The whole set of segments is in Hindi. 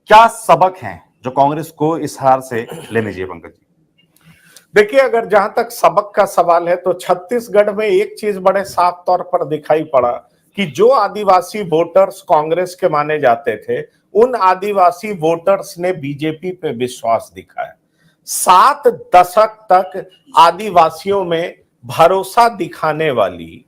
क्या सबक हैं जो कांग्रेस को इस हार से लेने चाहिए पंकज जी? देखिए, अगर जहां तक सबक का सवाल है तो छत्तीसगढ़ में एक चीज बड़े साफ तौर पर दिखाई पड़ा कि जो आदिवासी वोटर्स कांग्रेस के माने जाते थे, उन आदिवासी वोटर्स ने बीजेपी पे विश्वास दिखाया। 7 दशक तक आदिवासियों में भरोसा दिखाने वाली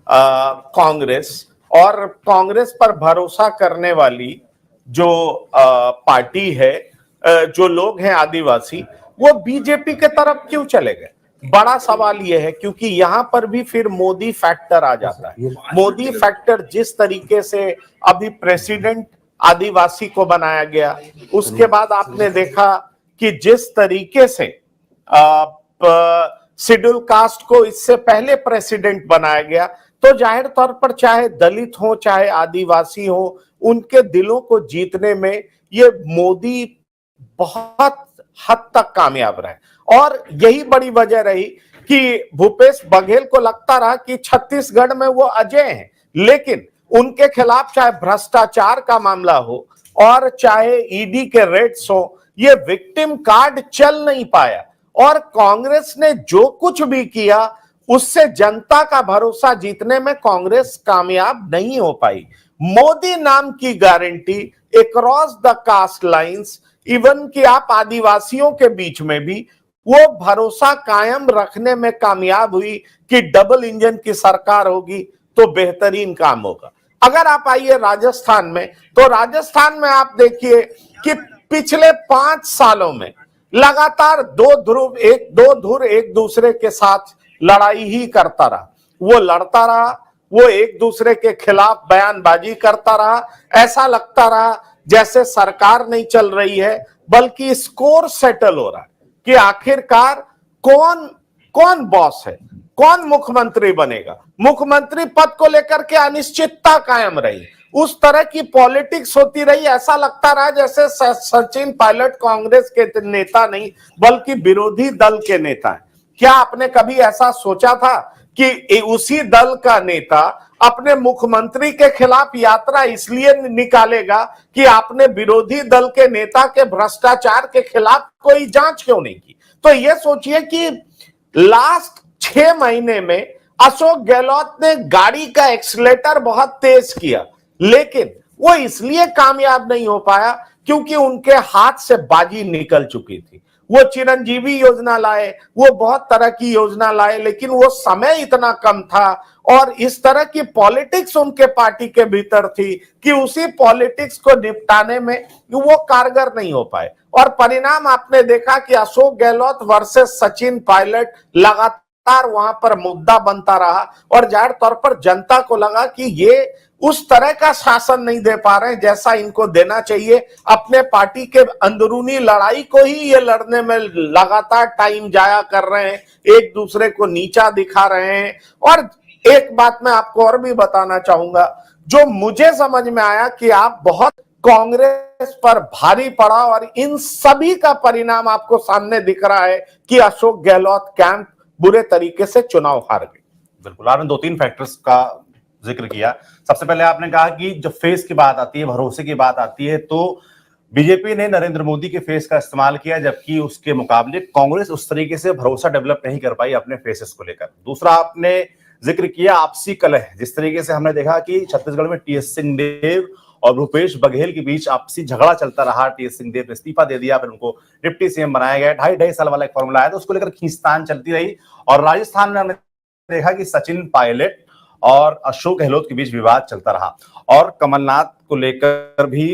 कांग्रेस और कांग्रेस पर भरोसा करने वाली जो पार्टी है, जो लोग हैं आदिवासी, वो बीजेपी के तरफ क्यों चले गए? बड़ा सवाल यह है, क्योंकि यहां पर भी फिर मोदी फैक्टर आ जाता है। मोदी फैक्टर जिस तरीके से अभी प्रेसिडेंट आदिवासी को बनाया गया, उसके बाद आपने देखा कि जिस तरीके से शेड्यूल कास्ट को इससे पहले प्रेसिडेंट बनाया गया, तो जाहिर तौर पर चाहे दलित हो चाहे आदिवासी हो, उनके दिलों को जीतने में ये मोदी बहुत हद तक कामयाब रहे। और यही बड़ी वजह रही कि भूपेश बघेल को लगता रहा कि छत्तीसगढ़ में वो अजय हैं, लेकिन उनके खिलाफ चाहे भ्रष्टाचार का मामला हो और चाहे ईडी के रेड्स हो, ये विक्टिम कार्ड चल नहीं पाया। और कांग्रेस ने जो कुछ भी किया, उससे जनता का भरोसा जीतने में कांग्रेस कामयाब नहीं हो पाई। मोदी नाम की guarantee across the caste lines, even कि आप आदिवासियों के बीच में भी वो भरोसा कायम रखने में कामयाब हुई कि डबल इंजन की सरकार होगी तो बेहतरीन काम होगा। अगर आप आइए राजस्थान में, तो राजस्थान में आप देखिए कि पिछले 5 सालों में लगातार दो धुर एक दूसरे के साथ लड़ाई ही करता रहा। वो लड़ता रहा, वो एक दूसरे के खिलाफ बयानबाजी करता रहा। ऐसा लगता रहा जैसे सरकार नहीं चल रही है, बल्कि स्कोर सेटल हो रहा है कि आखिरकार कौन कौन बॉस है, कौन मुख्यमंत्री बनेगा। मुख्यमंत्री पद को लेकर के अनिश्चितता कायम रही, उस तरह की पॉलिटिक्स होती रही। ऐसा लगता रहा जैसे सचिन पायलट कांग्रेस के नेता नहीं बल्कि विरोधी दल के नेता है। क्या आपने कभी ऐसा सोचा था कि उसी दल का नेता अपने मुख्यमंत्री के खिलाफ यात्रा इसलिए निकालेगा कि आपने विरोधी दल के नेता के भ्रष्टाचार के खिलाफ कोई जांच क्यों नहीं की? तो ये सोचिए कि लास्ट 6 महीने में अशोक गहलोत ने गाड़ी का एक्सीलेटर बहुत तेज किया, लेकिन वो इसलिए कामयाब नहीं हो पाया क्योंकि उनके हाथ से बाजी निकल चुकी थी। वो चिरंजीवी योजना लाए, वो बहुत तरह की योजना लाए, लेकिन वो समय इतना कम था और इस तरह की पॉलिटिक्स उनके पार्टी के भीतर थी कि उसी पॉलिटिक्स को निपटाने में वो कारगर नहीं हो पाए। और परिणाम आपने देखा कि अशोक गहलोत वर्सेस सचिन पायलट लगातार वहां पर मुद्दा बनता रहा और जाहिर तौर पर जनता को लगा कि ये उस तरह का शासन नहीं दे पा रहे हैं जैसा इनको देना चाहिए। अपने पार्टी के अंदरूनी लड़ाई को ही ये लड़ने में लगातार टाइम जाया कर रहे हैं, एक दूसरे को नीचा दिखा रहे हैं। और एक बात मैं आपको और भी बताना चाहूंगा, जो मुझे समझ में आया कि आप बहुत कांग्रेस पर भारी पड़ा और इन सभी का परिणाम आपको सामने दिख रहा है कि अशोक गहलोत कैंप बुरे तरीके से चुनाव हार गई। बिल्कुल, आपने 2-3 फैक्टर्स का जिक्र किया। सबसे पहले आपने कहा कि जब फेस की बात आती है, भरोसे की बात आती है, तो बीजेपी ने नरेंद्र मोदी के फेस का इस्तेमाल किया, जबकि उसके मुकाबले कांग्रेस उस तरीके से भरोसा डेवलप नहीं कर पाई अपने फेसेस को लेकर। दूसरा, आपने जिक्र किया आपसी कलह। जिस तरीके से हमने देखा कि छत्तीसगढ़ में टीएस सिंहदेव और भूपेश बघेल के बीच आपसी झगड़ा चलता रहा। टीएस सिंहदेव ने इस्तीफा दे दिया, फिर उनको डिप्टी सीएम बनाया गया। 2.5 साल वाला एक फॉर्मूला आया, तो उसको लेकर खींचतान चलती रही। और राजस्थान में हमने देखा कि सचिन पायलट और अशोक गहलोत के बीच विवाद चलता रहा। और कमलनाथ को लेकर भी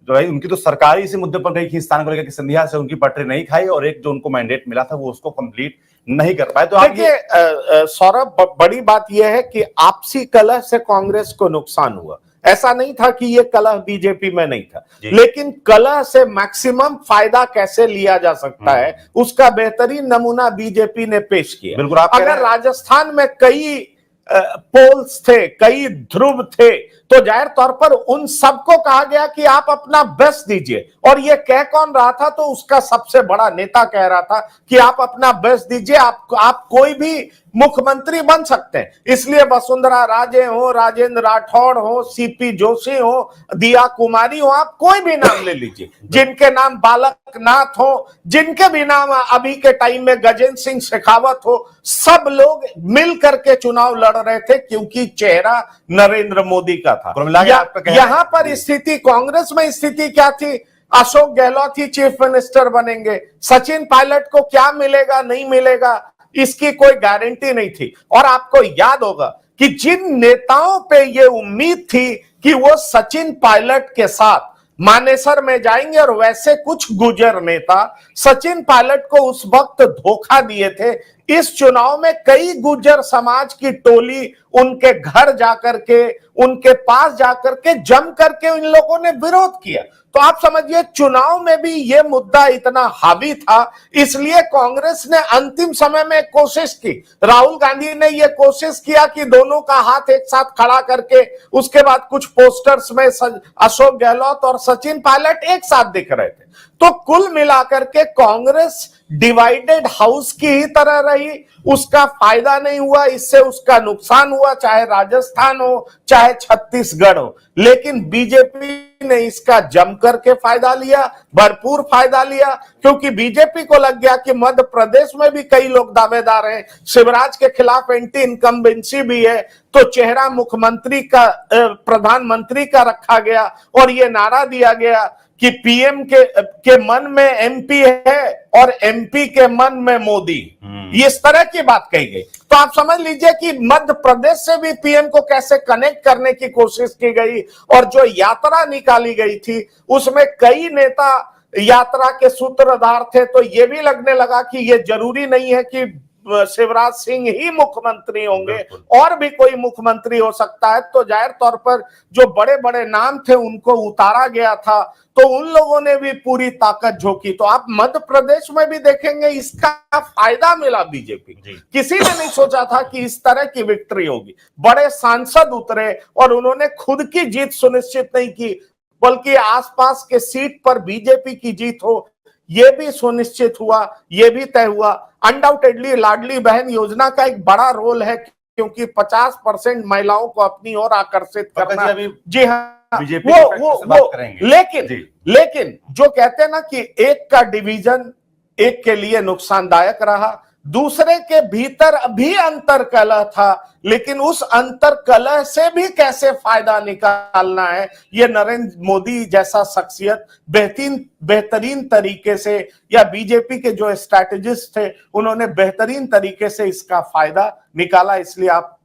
जो है, उनकी तो सरकारी इसी मुद्दे पर गई खींचतान को लेकर कि सिंधिया से उनकी पटरी नहीं खाई और एक जो उनको मैंडेट मिला था वो उसको कंप्लीट नहीं कर पाए। तो देखिए सौरभ, बड़ी बात यह है कि आपसी कलह से कांग्रेस को नुकसान हुआ। ऐसा नहीं था कि ये कलह बीजेपी में नहीं था, लेकिन कलह से मैक्सिमम फायदा कैसे लिया जा सकता है उसका बेहतरीन नमूना बीजेपी ने पेश किया। बिल्कुल, अगर राजस्थान में कई पोल्स थे, कई ध्रुव थे, तो जाहिर तौर पर उन सबको कहा गया कि आप अपना बेस्ट दीजिए। और ये कह कौन रहा था? तो उसका सबसे बड़ा नेता कह रहा था कि आप अपना बेस्ट दीजिए, आप कोई भी मुख्यमंत्री बन सकते हैं। इसलिए वसुंधरा राजे हो, राजेंद्र राठौड़ हो, सीपी जोशी हो, दिया कुमारी हो, आप कोई भी नाम ले लीजिए, जिनके नाम बालक नाथ हो, जिनके भी नाम अभी के टाइम में गजेंद्र सिंह शेखावत हो, सब लोग मिल करके चुनाव लड़ रहे थे, क्योंकि चेहरा नरेंद्र मोदी का था। यहां पर स्थिति, कांग्रेस में स्थिति क्या थी? अशोक गहलोत ही चीफ मिनिस्टर बनेंगे, सचिन पायलट को क्या मिलेगा नहीं मिलेगा इसकी कोई गारंटी नहीं थी। और आपको याद होगा कि जिन नेताओं पे ये उम्मीद थी कि वो सचिन पायलट के साथ मानेसर में जाएंगे, और वैसे कुछ गुजर नेता सचिन पायलट को उस वक्त धोखा दिए थे। इस चुनाव में कई गुजर समाज की टोली उनके घर जाकर के, उनके पास जाकर के जम करके इन लोगों ने विरोध किया। तो आप समझिए चुनाव में भी ये मुद्दा इतना हावी था, इसलिए कांग्रेस ने अंतिम समय में कोशिश की। राहुल गांधी ने ये कोशिश किया कि दोनों का हाथ एक साथ खड़ा करके, उसके बाद कुछ पोस्टर्स में अशोक गहलोत और सचिन पायलट एक साथ दिख रहे थे। तो कुल मिलाकर के कांग्रेस डिवाइडेड हाउस की ही तरह रही, उसका फायदा नहीं हुआ, इससे उसका नुकसान हुआ, चाहे राजस्थान हो चाहे छत्तीसगढ़ हो। लेकिन बीजेपी ने इसका जमकर के फायदा लिया, भरपूर फायदा लिया, क्योंकि बीजेपी को लग गया कि मध्य प्रदेश में भी कई लोग दावेदार हैं, शिवराज के खिलाफ एंटी इनकम्बेंसी भी है, तो चेहरा मुख्यमंत्री का, प्रधानमंत्री का रखा गया, और यह नारा दिया गया कि पीएम के मन में एमपी है और एमपी के मन में मोदी। इस तरह की बात कही गई। तो आप समझ लीजिए कि मध्य प्रदेश से भी पीएम को कैसे कनेक्ट करने की कोशिश की गई, और जो यात्रा निकाली गई थी उसमें कई नेता यात्रा के सूत्रधार थे। तो यह भी लगने लगा कि यह जरूरी नहीं है कि शिवराज सिंह ही मुख्यमंत्री होंगे, और भी कोई मुख्यमंत्री हो सकता है। तो जाहिर तौर पर जो बड़े बड़े नाम थे उनको उतारा गया था, तो उन लोगों ने भी पूरी ताकत झोंकी। तो आप मध्य प्रदेश में भी देखेंगे इसका फायदा मिला बीजेपी। किसी ने नहीं सोचा था कि इस तरह की विक्ट्री होगी। बड़े सांसद उतरे और उन्होंने खुद की जीत सुनिश्चित नहीं की, बल्कि आसपास के सीट पर बीजेपी की जीत हो ये भी सुनिश्चित हुआ, ये भी तय हुआ। अनडाउटेडली लाडली बहन योजना का एक बड़ा रोल है, क्योंकि 50% महिलाओं को अपनी ओर आकर्षित करना। जी हाँ, वो लेकिन जो कहते हैं ना कि एक का डिवीजन एक के लिए नुकसानदायक रहा, दूसरे के भीतर भी अंतर कलह था, लेकिन उस अंतर कलह से भी कैसे फायदा निकालना है, ये नरेंद्र मोदी जैसा शख्सियत बेहतरीन तरीके से, या बीजेपी के जो स्ट्रैटेजिस्ट थे उन्होंने बेहतरीन तरीके से इसका फायदा निकाला। इसलिए आप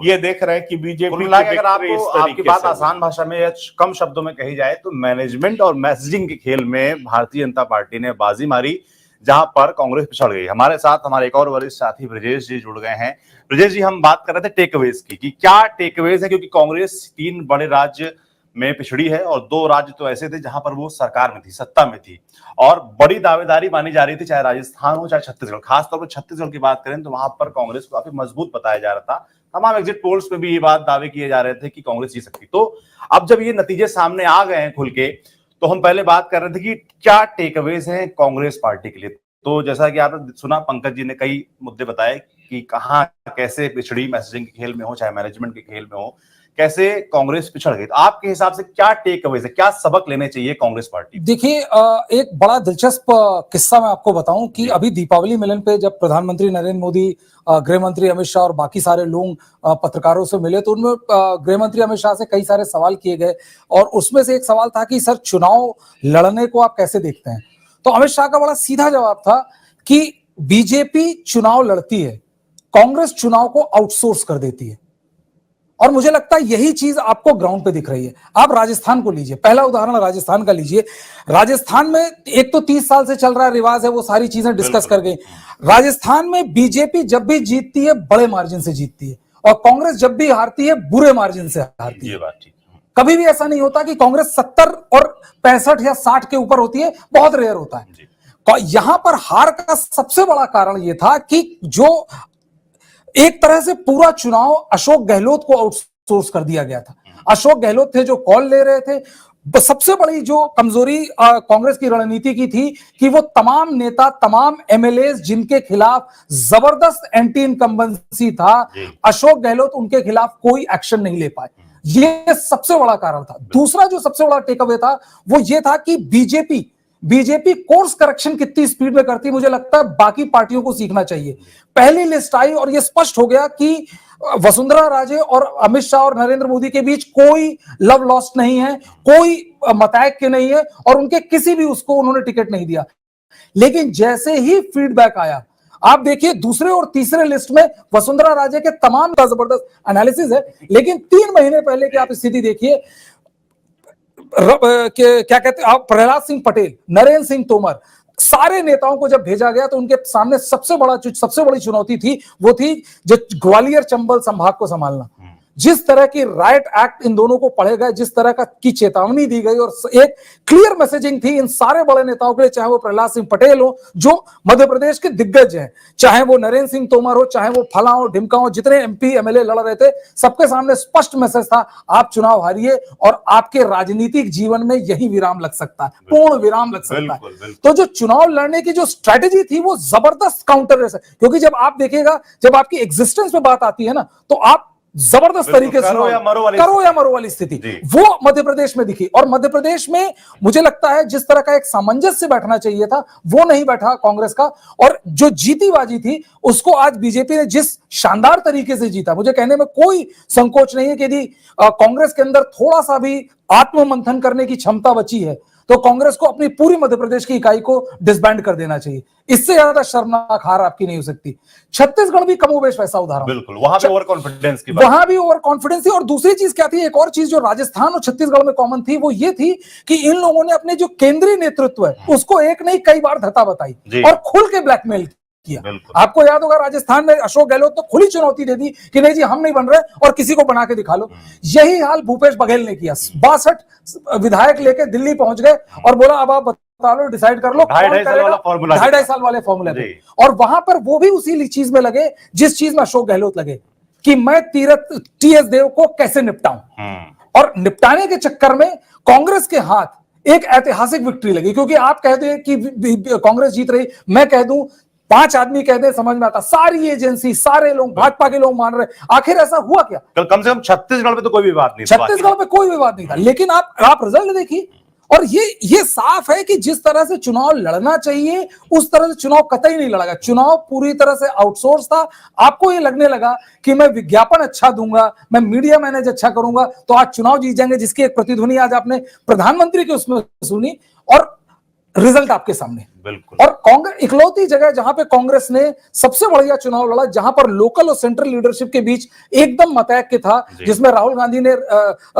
ये देख रहे हैं कि बीजेपी, अगर आपकी बात आसान भाषा में या कम शब्दों में कही जाए तो मैनेजमेंट और मैसेजिंग के खेल में भारतीय जनता पार्टी ने बाजी मारी, जहां पर कांग्रेस पिछड़ गई। हमारे साथ हमारे एक और वरिष्ठ साथी ब्रजेश जी जुड़ गए हैं। ब्रजेश जी, हम बात कर रहे थे टेकअवेज की कि क्या टेकअवेज है, क्योंकि कांग्रेस 3 बड़े राज्य में पिछड़ी है और 2 राज्य तो ऐसे थे जहां पर वो सरकार में थी, सत्ता में थी, और बड़ी दावेदारी मानी जा रही थी, चाहे राजस्थान हो चाहे छत्तीसगढ़। खासतौर पर छत्तीसगढ़ की बात करें तो वहां पर कांग्रेस को काफी मजबूत बताया जा रहा था। तमाम एग्जिट पोल्स में भी ये बात दावे किए जा रहे थे कि कांग्रेस जीत सकती। तो अब जब ये नतीजे सामने आ गए हैं खुल के, तो हम पहले बात कर रहे थे कि क्या टेकअवेज हैं कांग्रेस पार्टी के लिए। तो जैसा कि आपने सुना, पंकज जी ने कई मुद्दे बताए कि कहां कैसे पिछड़ी, मैसेजिंग के खेल में हो चाहे मैनेजमेंट के खेल में हो, कैसे कांग्रेस पिछड़ गई। तो आपके हिसाब से क्या टेकअवेज है, क्या सबक लेने चाहिए कांग्रेस पार्टी? देखिए, एक बड़ा दिलचस्प किस्सा मैं आपको बताऊं कि अभी दीपावली मिलन पे जब प्रधानमंत्री नरेंद्र मोदी, गृह मंत्री अमित शाह और बाकी सारे लोग पत्रकारों से मिले, तो उनमें गृह मंत्री अमित शाह से कई सारे सवाल किए गए, और उसमें से एक सवाल था कि सर चुनाव लड़ने को आप कैसे देखते हैं। तो अमित शाह का बड़ा सीधा जवाब था कि बीजेपी चुनाव लड़ती है, कांग्रेस चुनाव को आउटसोर्स कर देती है। और मुझे लगता है यही चीज आपको ग्राउंड पे दिख रही है। आप राजस्थान को लीजिए, पहला उदाहरण राजस्थान का लीजिए। राजस्थान में एक तो 30 साल से चल रहा रिवाज है, वो सारी चीजें डिस्कस कर गए। राजस्थान में बीजेपी जब भी जीतती है बड़े मार्जिन से जीतती है, और कांग्रेस जब भी हारती है बुरे मार्जिन से हारती है। कभी भी ऐसा नहीं होता कि कांग्रेस 70 और 65 या 60 के ऊपर होती है, बहुत रेयर होता है। यहां पर हार का सबसे बड़ा कारण यह था कि जो एक तरह से पूरा चुनाव अशोक गहलोत को आउटसोर्स कर दिया गया था। अशोक गहलोत थे जो कॉल ले रहे थे। सबसे बड़ी जो कमजोरी कांग्रेस की रणनीति की थी कि वो तमाम नेता, तमाम एमएलए जिनके खिलाफ जबरदस्त एंटी इनकम्बेंसी था, अशोक गहलोत उनके खिलाफ कोई एक्शन नहीं ले पाए। ये सबसे बड़ा कारण था। दूसरा जो सबसे बड़ा टेक अवे था वो ये था कि बीजेपी कोर्स करेक्शन कितनी स्पीड में करती, मुझे लगता है बाकी पार्टियों को सीखना चाहिए। पहली लिस्ट आई और यह स्पष्ट हो गया कि वसुंधरा राजे और अमित शाह और नरेंद्र मोदी के बीच कोई लव लॉस्ट नहीं है, कोई मतैक्य नहीं है और उनके किसी भी उसको उन्होंने टिकट नहीं दिया। लेकिन जैसे ही फीडबैक आया, आप देखिए दूसरे और तीसरे लिस्ट में वसुंधरा राजे के तमाम जबरदस्त एनालिसिस है, लेकिन 3 महीने पहले की आप स्थिति देखिए, क्या कहते हैं आप, प्रहलाद सिंह पटेल, नरेंद्र सिंह तोमर, सारे नेताओं को जब भेजा गया तो उनके सामने सबसे बड़ी चुनौती थी वो थी जो ग्वालियर चंबल संभाग को संभालना। जिस तरह की राइट एक्ट इन दोनों को पढ़े गए, जिस तरह की चेतावनी दी गई और एक क्लियर मैसेजिंग थी इन सारे बड़े नेताओं के लिए, चाहे वो प्रहलाद सिंह पटेल हो जो मध्य प्रदेश के दिग्गज हैं, चाहे वो नरेंद्र सिंह तोमर हो, चाहे वो फला हो ढिमका हो, जितने एमपी एमएलए लड़ रहे थे, सबके सामने स्पष्ट मैसेज था, आप चुनाव हारिए और आपके राजनीतिक जीवन में यही विराम लग सकता है, पूर्ण विराम लग सकता है। तो जो चुनाव लड़ने की जो स्ट्रेटेजी थी वो जबरदस्त काउंटर रेस है, क्योंकि जब आप देखिएगा, जब आपकी एग्जिस्टेंस पे बात आती है ना, तो आप जबरदस्त तरीके से करो या मरो वाली स्थिति वो मध्य प्रदेश में दिखी। और मध्य प्रदेश में मुझे लगता है जिस तरह का एक सामंजस्य बैठना चाहिए था वो नहीं बैठा कांग्रेस का, और जो जीती बाजी थी उसको आज बीजेपी ने जिस शानदार तरीके से जीता, मुझे कहने में कोई संकोच नहीं है कि यदि कांग्रेस के अंदर थोड़ा सा भी आत्ममंथन करने की क्षमता बची है तो कांग्रेस को अपनी पूरी मध्य प्रदेश की इकाई को डिसबैंड कर देना चाहिए। इससे ज्यादा शर्मनाक हार आपकी नहीं हो सकती। छत्तीसगढ़ भी कमोबेश वैसा उदाहरण, बिल्कुल, वहां भी ओवर कॉन्फिडेंस की बात, वहां भी ओवर कॉन्फिडेंस थी। और दूसरी चीज क्या थी, एक और चीज जो राजस्थान और छत्तीसगढ़ में कॉमन थी वो ये थी कि इन लोगों ने अपने जो केंद्रीय नेतृत्व है उसको एक नहीं कई बार धता बताई और खुल के ब्लैकमेल किया। आपको याद होगा राजस्थान में अशोक गहलोत तो खुली चुनौती दे दी कि नहीं जी हम नहीं बन रहे और किसी को बना के दिखा लो। यही हाल भूपेश बघेल ने किया, 62 विधायक लेके दिल्ली पहुंच गए और बोला अब आप बता लो, डिसाइड कर लो, 2.5 साल वाले फॉर्मूले पे। और वहां पर वो भी उसी चीज में लगे जिस चीज में अशोक गहलोत लगे कि मैं टीएस देव को कैसे निपटाऊं। और निपटाने के चक्कर में कांग्रेस के हाथ एक ऐतिहासिक विक्ट्री लगी, क्योंकि आप कहते हैं कि कांग्रेस जीत रही, मैं कह दूं 5 आदमी कहते हैं समझ में आता, सारी एजेंसी सारे लोग भाजपा के लोग मान रहे, आखिर ऐसा हुआ क्या? कम से कम छत्तीसगढ़ में तो कोई विवाद नहीं, छत्तीसगढ़ में कोई विवाद नहीं था। लेकिन आप रिजल्ट देखिए और ये साफ है कि जिस तरह से चुनाव लड़ना चाहिए उस तरह से चुनाव कतई नहीं लड़ा गया। चुनाव पूरी तरह से आउटसोर्स था। आपको ये लगने लगा कि मैं विज्ञापन अच्छा दूंगा, मैं मीडिया मैनेज अच्छा करूंगा तो आज चुनाव जीत जाएंगे, जिसकी एक प्रतिध्वनि आज आपने प्रधानमंत्री के उसमें सुनी और रिजल्ट आपके सामने। बिल्कुल। और कांग्रेस इकलौती जगह जहां पे कांग्रेस ने सबसे बढ़िया चुनाव लड़ा, जहां पर लोकल और सेंट्रल लीडरशिप के बीच एकदम मतैक्य था, जिसमें राहुल गांधी ने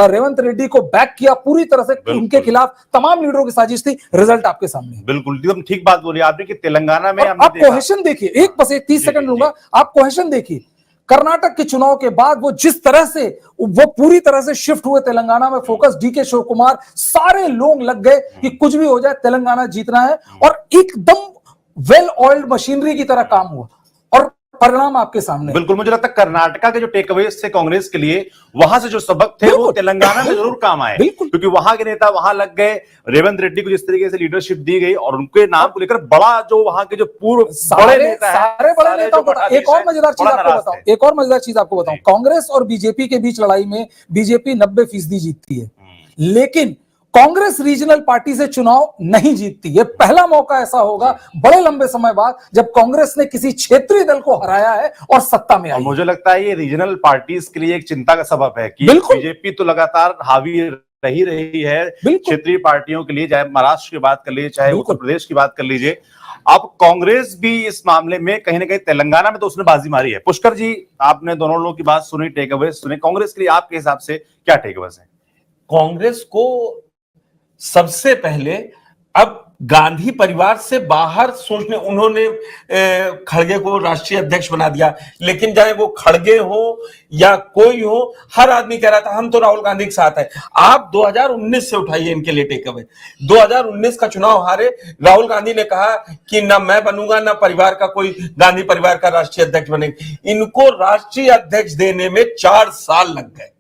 रेवंत रेड्डी को बैक किया पूरी तरह से, उनके खिलाफ तमाम लीडरों की साजिश थी। रिजल्ट आपके सामने। बिल्कुल एकदम ठीक बात बोली आपने कि तेलंगाना में आप कोहेशन देखिए, एक 30 सेकंड लूंगा, आप कोहेशन देखिए। कर्नाटक के चुनाव के बाद वो जिस तरह से वो पूरी तरह से शिफ्ट हुए तेलंगाना में, फोकस डीके शिव कुमार, सारे लोग लग गए कि कुछ भी हो जाए तेलंगाना जीतना है और एकदम वेल ऑयल्ड मशीनरी की तरह काम हुआ और परिणाम आपके सामने। बिल्कुल, मुझे लगता है कर्नाटका के जो टेकअवेज थे कांग्रेस के लिए, वहां से जो सबक थे वो तेलंगाना में जरूर काम आए, क्योंकि वहां के नेता वहां लग गए। रेवंत रेड्डी को जिस तरीके से लीडरशिप दी गई और उनके नाम को लेकर बड़ा जो वहां के जो पूर्व बड़े नेता है, सारे बड़े नेताओं को एक और मजेदार चीज आपको बताऊं, कांग्रेस और बीजेपी के बीच लड़ाई में बीजेपी 90% जीतती है, लेकिन कांग्रेस रीजनल पार्टी से चुनाव नहीं जीतती। ये पहला मौका ऐसा होगा बड़े लंबे समय बाद जब कांग्रेस ने किसी क्षेत्रीय दल को हराया है और सत्ता में आई। मुझे लगता है ये रीजनल पार्टीज के लिए एक चिंता का सबब है कि बीजेपी तो लगातार हावी रही है क्षेत्रीय पार्टियों के लिए, चाहे महाराष्ट्र की बात कर लीजिए, चाहे उत्तर प्रदेश की बात कर लीजिए। अब कांग्रेस भी इस मामले में कहीं ना कहीं तेलंगाना में तो उसने बाजी मारी है। पुष्कर जी, आपने दोनों लोगों की बात सुनी, टेकअवे सुने, कांग्रेस के लिए आपके हिसाब से क्या टेकअवे है? कांग्रेस को सबसे पहले अब गांधी परिवार से बाहर सोचने, उन्होंने खड़गे को राष्ट्रीय अध्यक्ष बना दिया, लेकिन चाहे वो खड़गे हो या कोई हो, हर आदमी कह रहा था हम तो राहुल गांधी के साथ हैं। आप 2019 से उठाइए इनके लिए टेक अवे। 2019 का चुनाव हारे, राहुल गांधी ने कहा कि ना मैं बनूंगा ना परिवार का कोई गांधी परिवार का राष्ट्रीय अध्यक्ष बनेगा। इनको राष्ट्रीय अध्यक्ष देने में 4 साल लग गए,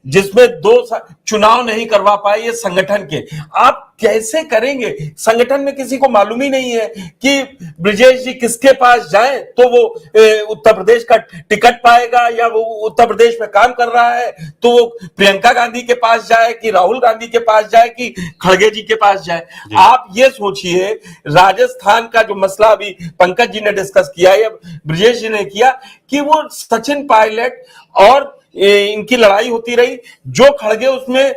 जिसमें 2 चुनाव नहीं करवा पाए ये संगठन के। आप कैसे करेंगे? संगठन में किसी को मालूम ही नहीं है कि ब्रिजेश जी किसके पास जाएं तो वो उत्तर प्रदेश का टिकट पाएगा, या वो उत्तर प्रदेश में काम कर रहा है तो वो प्रियंका गांधी के पास जाए कि राहुल गांधी के पास जाए कि खड़गे जी के पास जाए। आप ये सोचिए, राजस्थान का जो मसला अभी पंकज जी ने डिस्कस किया या ब्रिजेश जी ने किया, कि वो सचिन पायलट और इनकी लड़ाई होती रही, जो खड़गे उसमें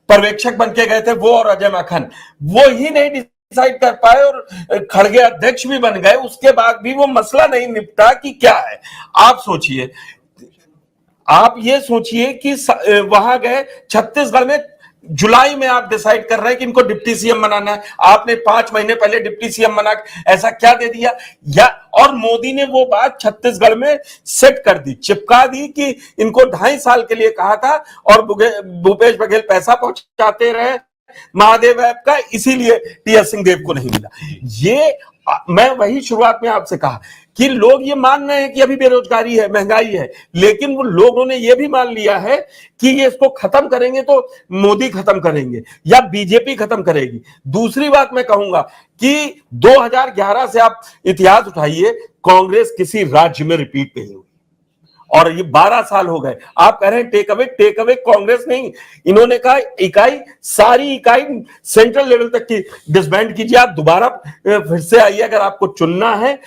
पर्यवेक्षक बन के गए थे वो और अजय माकन, वो ही नहीं डिसाइड कर पाए और खड़गे अध्यक्ष भी बन गए, उसके बाद भी वो मसला नहीं निपटा कि क्या है। आप सोचिए, आप ये सोचिए कि वहां गए छत्तीसगढ़ में, जुलाई में आप डिसाइड कर रहे हैं कि इनको डिप्टी सीएम बनाना है। आपने 5 महीने पहले डिप्टी सीएम बना ऐसा क्या दे दिया? या और मोदी ने वो बात छत्तीसगढ़ में सेट कर दी, चिपका दी कि इनको 2.5 साल के लिए कहा था और भूपेश बघेल पैसा पहुंचाते रहे महादेव ऐप का, इसीलिए टीएस सिंहदेव को नहीं मिला। ये मैं वही शुरुआत में आपसे कहा कि लोग ये मान रहे हैं कि अभी बेरोजगारी है, महंगाई है, लेकिन वो लोगों ने ये भी मान लिया है कि ये इसको खत्म करेंगे तो मोदी खत्म करेंगे या बीजेपी खत्म करेगी। दूसरी बात मैं कहूंगा कि 2011 से आप इतिहास उठाइए, कांग्रेस किसी राज्य में रिपीट नहीं हुई, और ये 12 साल हो गए। आप कह रहे हैं टेक अवे कांग्रेस नहीं, इन्होंने कहा सारी इकाई सेंट्रल लेवल तक की डिसबैंड कीजिए, आप दोबारा फिर से आइए अगर आपको चुनना है।